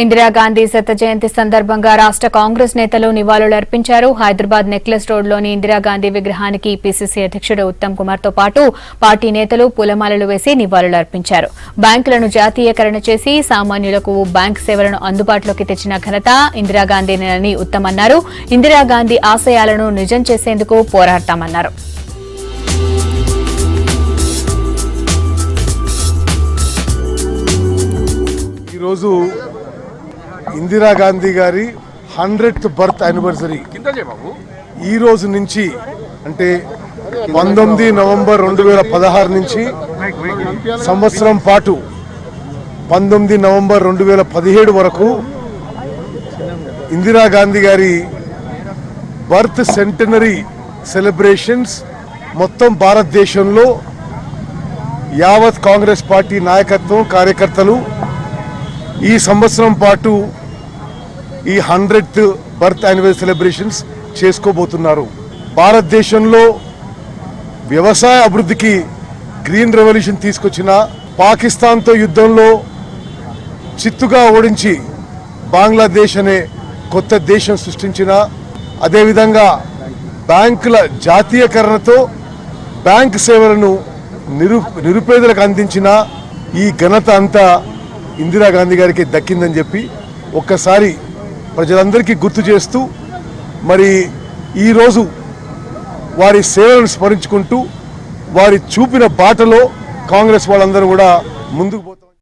ఇందిరాగాంధీ శత జయంతి సందర్భంగా రాష్ట్ర కాంగ్రెస్ నేతలు నివాళులర్పించారు. హైదరాబాద్ నెక్లెస్ రోడ్లోని ఇందిరాగాంధీ విగ్రహానికి పీసీసీ అధ్యక్షుడు ఉత్తమ్ కుమార్ తో పాటు పార్టీ నేతలు పూలమాలలు వేసి నివాళులర్పించారు. బ్యాంకులను జాతీయకరణ చేసి సామాన్యులకు బ్యాంకు సేవలను అందుబాటులోకి తెచ్చిన ఘనత ఇందిరాగాంధీని ఉత్తమ్ అన్నారు. ఇందిరాగాంధీ ఆశయాలను నిజం చేసేందుకు పోరాడతామన్నారు. ఈరోజు ఇందిరాగాంధీ గారి 100th బర్త్ యానివర్సరీ ఈ రోజు నుంచి అంటే 19 నవంబర్ 2016 నుంచి సంవత్సరం పాటు 19 నవంబర్ 2017 వరకు ఇందిరాగాంధీ గారి బర్త్ సెంటనరీ సెలబ్రేషన్స్ మొత్తం భారతదేశంలో యావత్ కాంగ్రెస్ పార్టీ నాయకత్వం కార్యకర్తలు ఈ సంవత్సరం పాటు ఈ 100th బర్త్ యానివర్సరీ సెలబ్రేషన్స్ చేసుకోబోతున్నారు. భారతదేశంలో వ్యవసాయ అభివృద్ధికి గ్రీన్ రెవల్యూషన్ తీసుకొచ్చిన, పాకిస్తాన్తో యుద్ధంలో చిత్తుగా ఓడించి బంగ్లాదేశ్ అనే కొత్త దేశం సృష్టించిన, అదేవిధంగా బ్యాంకుల జాతీయకరణతో బ్యాంక్ సేవలను నిరుపేదలకు అందించిన ఈ ఘనత అంతా ఇందిరాగాంధీ గారికి దక్కిందని చెప్పి ఒక్కసారి ప్రజలందరికీ గుర్తు చేస్తూ మరి ఈరోజు వారి సేవలను స్మరించుకుంటూ వారి చూపిన బాటలో కాంగ్రెస్ వాళ్ళందరూ కూడా ముందుకు